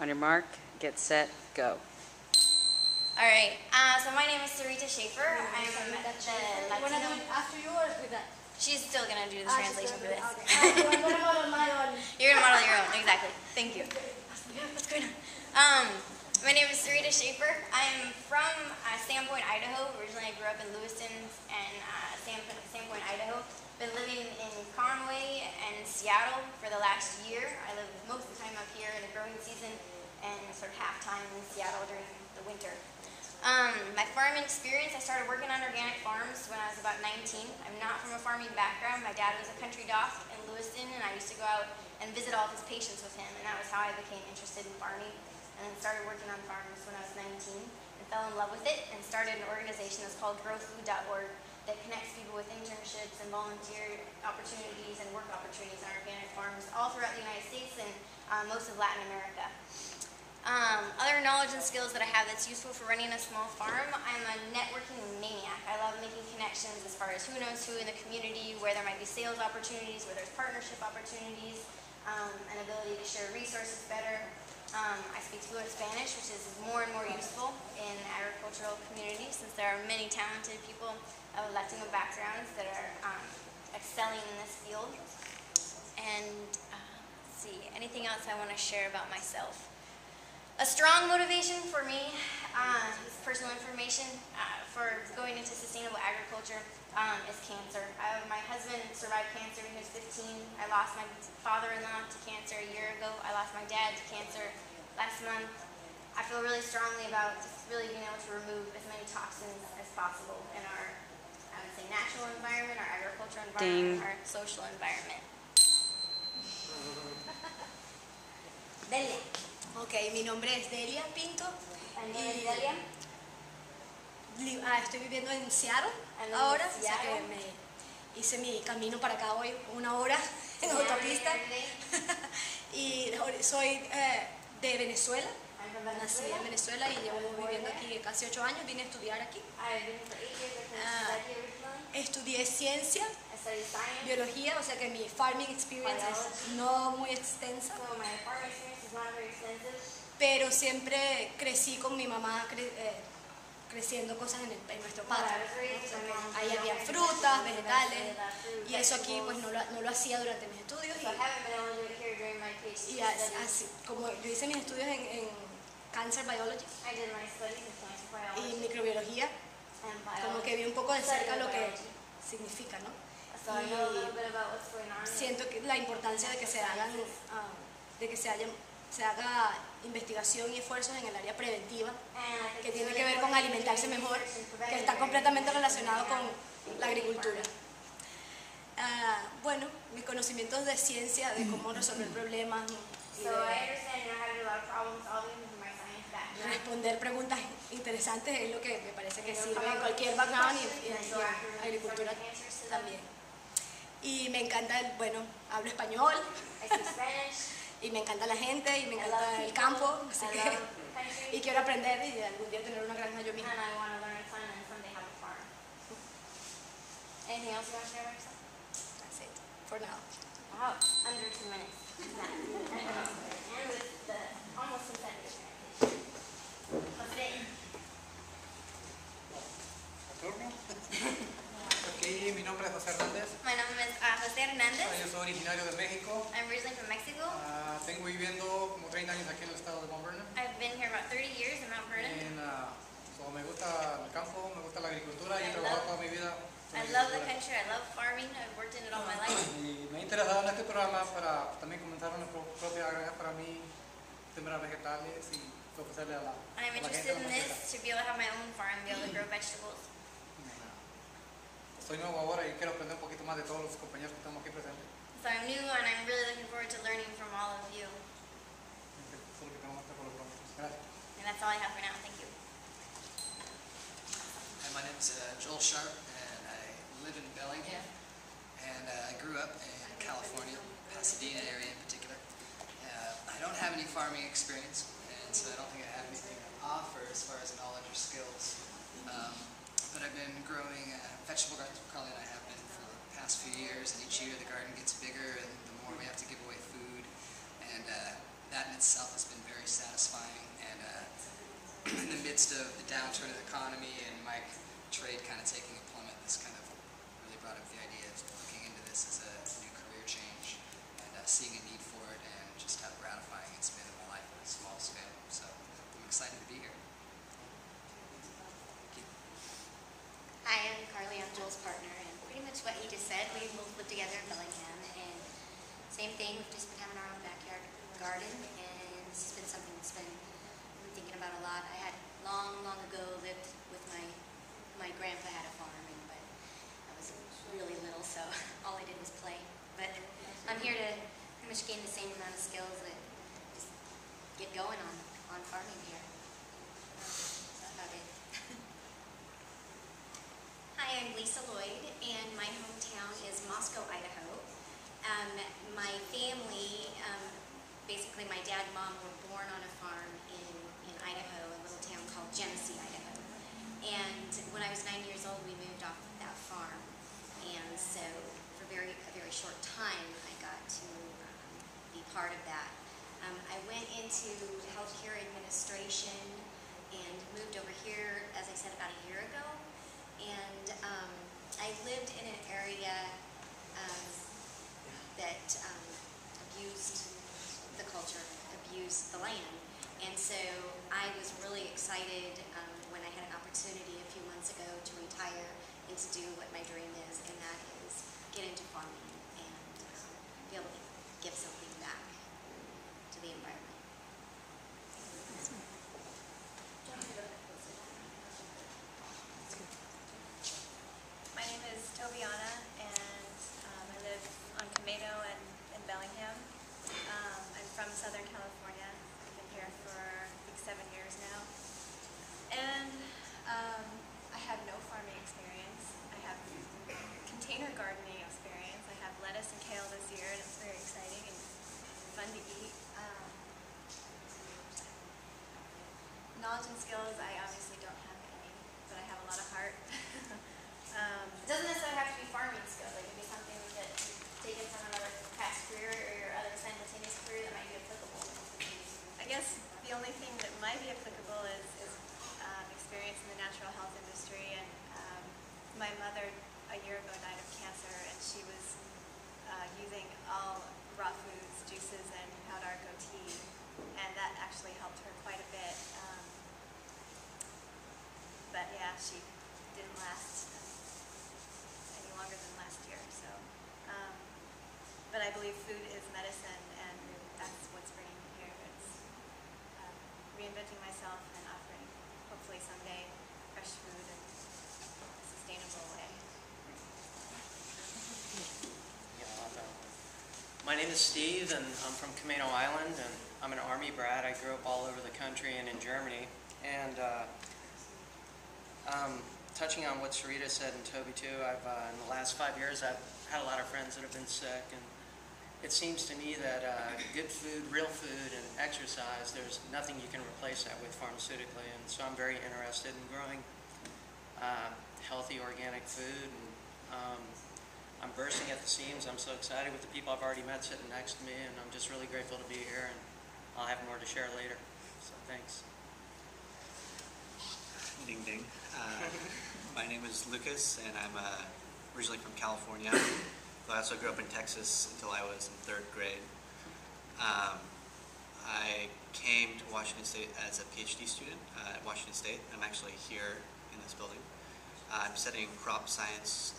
On your mark, get set, go. All right. So my name is Sarita Schaefer. I'm the Latino. After you or with that? She's still gonna do the translation for this. I'm gonna model my own. You're gonna model your own, exactly. Thank you. What's going on? My name is Sarita Schaefer. I'm from Sandpoint, Idaho. Originally, I grew up in Lewiston and Sandpoint, Idaho. Been living in Conway and Seattle for the last year. I live most of the time up here in the growing season and sort of half time in Seattle during the winter. My farming experience, I started working on organic farms when I was about 19. I'm not from a farming background. My dad was a country doc in Lewiston, and I used to go out and visit all of his patients with him, and that was how I became interested in farming, and then started working on farms when I was 19, and fell in love with it, and started an organization that's called growfood.org that connects people with internships and volunteer opportunities and work opportunities on organic farms all throughout the United States and most of Latin America. Other knowledge and skills that I have that's useful for running a small farm, I'm a networking maniac. I love making connections as far as who knows who in the community, where there might be sales opportunities, where there's partnership opportunities, an ability to share resources better. I speak fluent Spanish, which is more and more useful in agricultural communities since there are many talented people of Latino backgrounds that are excelling in this field. And let's see, anything else I want to share about myself? A strong motivation for me, personal information, for going into sustainable agriculture is cancer. My husband survived cancer when he was 15. I lost my father-in-law to cancer a year ago. I lost my dad to cancer last month. I feel really strongly about just really being able to remove as many toxins as possible in our, I would say, natural environment, our agricultural environment, our social environment. Delia. Ok, mi nombre es Delia Pinto y estoy viviendo en Seattle ahora, o sea que me hice mi camino para acá hoy, 1 hora en autopista. Y soy de Venezuela, nací en Venezuela y llevo viviendo aquí casi 8 años, vine a estudiar aquí. Estudié ciencia, biología, o sea que mi farming experience es no muy extensa, pero siempre crecí con mi mamá creciendo cosas en nuestro patio. Ahí había frutas, vegetales, y eso aquí pues no lo hacía durante mis estudios. Y así, como yo hice mis estudios en Cancer Biology y microbiología, como que vi un poco de cerca lo que significa, ¿no? Y siento que la importancia de que se hagan, se haga investigación y esfuerzos en el área preventiva, que tiene que ver con alimentarse mejor, que está completamente relacionado con la agricultura. Bueno, mis conocimientos de ciencia, de cómo resolver problemas, y de responder preguntas interesantes es lo que me parece que sirve en cualquier background y en agricultura también. Y me encanta, hablo español, y me encanta la gente, y me encanta el campo, así que, y quiero aprender y algún día tener una granja yo misma. Anything else you want to share about yourself? That's it, for now. Wow, under 2 minutes. And with the almost intended translation. Ok, mi nombre es José Hernández. My name is José Hernández. Yo soy originario de México. I'm originally from Mexico. Tengo viviendo como 30 años aquí en el estado de Mount Vernon. I've been here about 30 years in Mount Vernon. Me gusta el campo, me gusta la agricultura y he trabajado toda mi vida. I love the country, I love farming, I've worked in it all my life. Y me he interesado en este programa para también comenzar una propia granja para mí, sembrar vegetales y ofrecerle a la I'm interested in this to be able to have my own farm, be able to grow vegetables. Soy nuevo ahora y quiero aprender un poquito más de todos los compañeros que estamos aquí presentes. So I'm new and I'm really looking forward to learning from all of you. Eso es lo que tengo que hacer por los próximos. Gracias. And that's all I have for now. Thank you. Hi, my name is Joel Sharp, and I live in Bellingham, and I grew up in California, Pasadena area in particular. I don't have any farming experience, and so I don't think I have anything to offer as far as knowledge or skills. But I've been growing vegetable gardens. Carly and I have been for the past few years, and each year the garden gets bigger, and the more we have to give away food, and that in itself has been very very satisfying. And in the midst of the downturn of the economy and my trade kind of taking a plummet, this kind of really brought up the idea of looking into this as a new career change and seeing a need for it and just how gratifying it's been in my life on a small scale. So I'm excited to be here. Thank you. Hi, I'm Carly. I'm Joel's partner, and pretty much what he just said. We both live together in Bellingham, and same thing. We've just been having our own backyard garden, and this has been something that's been I've been thinking about a lot. I had long ago lived with my grandpa had a farm, but I was really little, so all I did was play. But I'm here to pretty much gain the same amount of skills that just get going on farming here. That's about it. Hi, I'm Lisa Lloyd, and my hometown is Moscow, Idaho. My family, basically my dad and mom were born on a farm in Idaho, a little town called Genesee, Idaho. And when I was 9 years old, we moved off that farm. And so for a very short time, I got to be part of that. I went into healthcare administration and moved over here, as I said, about a year ago. And I lived in an area that abused the culture, abused the land. And so I was really excited when I had an opportunity a few months ago to retire and to do what my dream is, and that is get into farming and be able to give something back to the environment. My name is Tobiana, and I live on Camino in Bellingham. I'm from Southern California. I've been here for I think 7 years now. And I have no farming experience. I have container gardening experience. I have lettuce and kale this year, and it's very exciting and fun to eat. Knowledge and skills, I obviously don't have any, but I have a lot of heart. It doesn't necessarily have to be farming skills. Like, it could be something that you've taken from another past career or your other simultaneous career that might be applicable. I guess the only thing that might be applicable is experience in the natural health industry. And my mother a year ago died of cancer, and she was using all raw foods, juices, and Haudarco tea, and that actually helped her quite a bit. But yeah, she didn't last any longer than last year. So, but I believe food is medicine, and that's what's bringing me here. It's reinventing myself and offering, hopefully someday, fresh food in a sustainable way. My name is Steve, and I'm from Camino Island, and I'm an Army brat. I grew up all over the country and in Germany. And touching on what Sarita said, and Toby too, in the last 5 years, I've had a lot of friends that have been sick, and it seems to me that good food, real food, and exercise, there's nothing you can replace that with pharmaceutically. And so I'm very interested in growing healthy organic food, and I'm bursting at the seams. I'm so excited with the people I've already met sitting next to me, and I'm just really grateful to be here, and I'll have more to share later. So thanks. Ding ding. My name is Lucas, and I'm originally from California. I also grew up in Texas until I was in 3rd grade. I came to Washington State as a PhD student at Washington State. I'm actually here in this building. I'm studying crop science.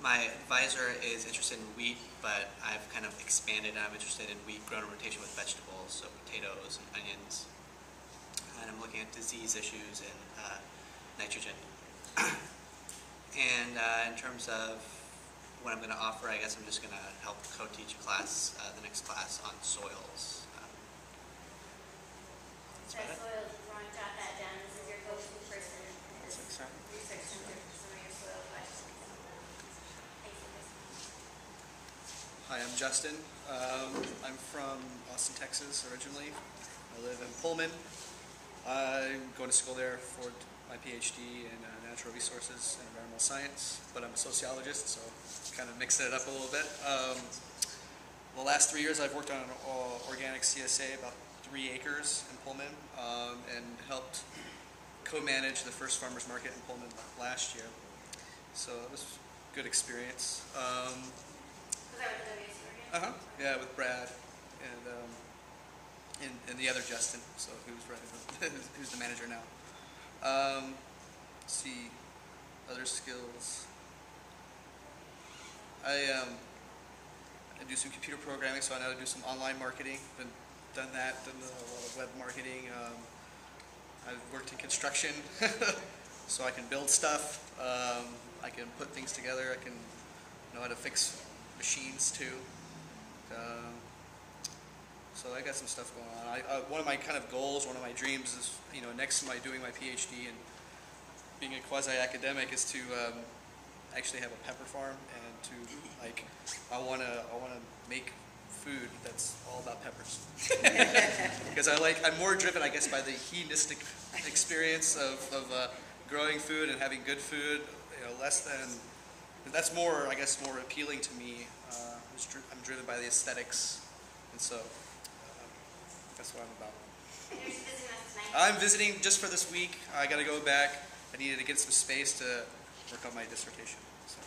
My advisor is interested in wheat, but I've kind of expanded. I'm interested in wheat grown in rotation with vegetables, so potatoes and onions. And I'm looking at disease issues and nitrogen. And in terms of what I'm going to offer, I guess I'm just going to help co-teach a class, the next class on soils. Soils, you want to jot that down. This is your go-to person. That's exciting. Research center for some of your soil questions. Thanks, Lucas. Hi, I'm Justin. I'm from Austin, Texas originally. I live in Pullman. I'm going to school there for my PhD in natural resources and environmental science, but I'm a sociologist, so kind of mixing it up a little bit. The last 3 years I've worked on organic CSA, about 3 acres in Pullman and helped co-manage the first farmers market in Pullman last year. So it was a good experience. Was that with the WSU? Yeah, with Brad and the other Justin, so who's the manager now. Let's see, other skills. I do some computer programming, so I know how to do some online marketing. Done a lot of web marketing. I've worked in construction, so I can build stuff. I can put things together. I can know how to fix machines too. So I got some stuff going on. One of my kind of goals, one of my dreams is, next to doing my PhD and being a quasi-academic, is to actually have a pepper farm and to I want to make food that's all about peppers. Because I'm more driven, I guess, by the hedonistic experience of growing food and having good food. That's more, I guess, more appealing to me. I'm driven by the aesthetics, and so that's what I'm about. You're just visiting us tonight? I'm visiting just for this week. I got to go back. I needed to get some space to work on my dissertation. So.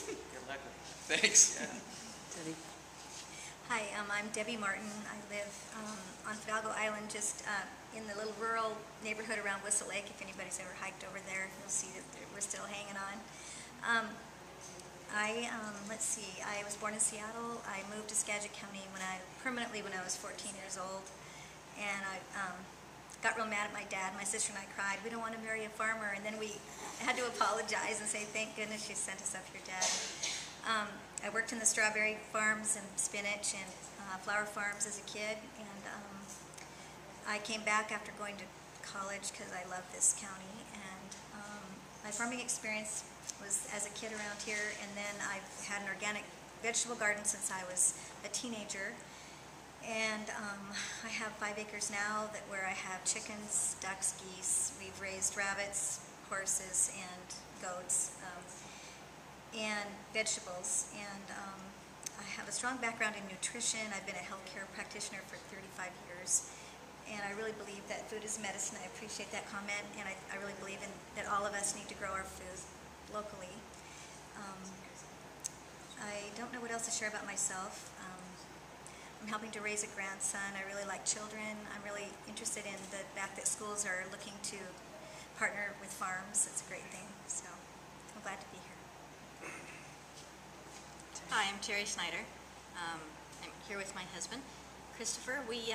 Good luck. Thanks. Yeah. Debbie? Hi, I'm Debbie Martin. I live on Fidalgo Island, just in the little rural neighborhood around Whistle Lake. If anybody's ever hiked over there, you'll see that we're still hanging on. Let's see, I was born in Seattle. I moved to Skagit County permanently when I was 14 years old. And I got real mad at my dad. My sister and I cried, we don't want to marry a farmer. And then we had to apologize and say, thank goodness she sent us up here, Dad. I worked in the strawberry farms and spinach and flower farms as a kid. And I came back after going to college because I love this county. And my farming experience was as a kid around here, and then I've had an organic vegetable garden since I was a teenager. And I have 5 acres now where I have chickens, ducks, geese. We've raised rabbits, horses, and goats, and vegetables. And I have a strong background in nutrition. I've been a healthcare practitioner for 35 years. And I really believe that food is medicine. I appreciate that comment. And I really believe that all of us need to grow our food locally. I don't know what else to share about myself. I'm helping to raise a grandson. I really like children. I'm really interested in the fact that schools are looking to partner with farms. It's a great thing. So I'm glad to be here. Hi, I'm Terry Snyder. I'm here with my husband, Christopher. We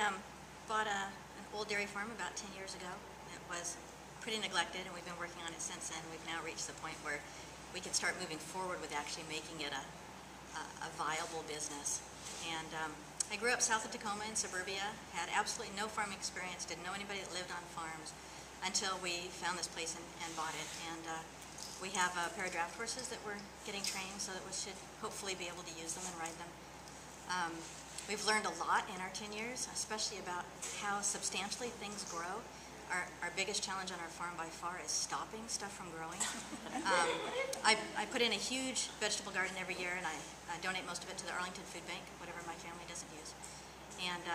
bought an old dairy farm about 10 years ago. It was pretty neglected, and we've been working on it since then. We've now reached the point where we can start moving forward with actually making it a viable business. And I grew up south of Tacoma in suburbia, had absolutely no farming experience, didn't know anybody that lived on farms until we found this place and bought it. And we have a pair of draft horses that we're getting trained so that we should hopefully be able to use them and ride them. We've learned a lot in our 10 years, especially about how substantially things grow. Our biggest challenge on our farm by far is stopping stuff from growing. I put in a huge vegetable garden every year, and I donate most of it to the Arlington Food Bank, whatever my family doesn't use. And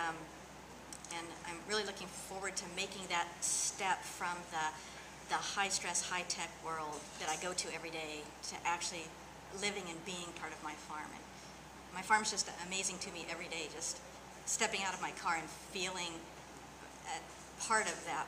I'm really looking forward to making that step from the high-stress, high-tech world that I go to every day to actually living and being part of my farm. And my farm's just amazing to me every day, just stepping out of my car and feeling part of that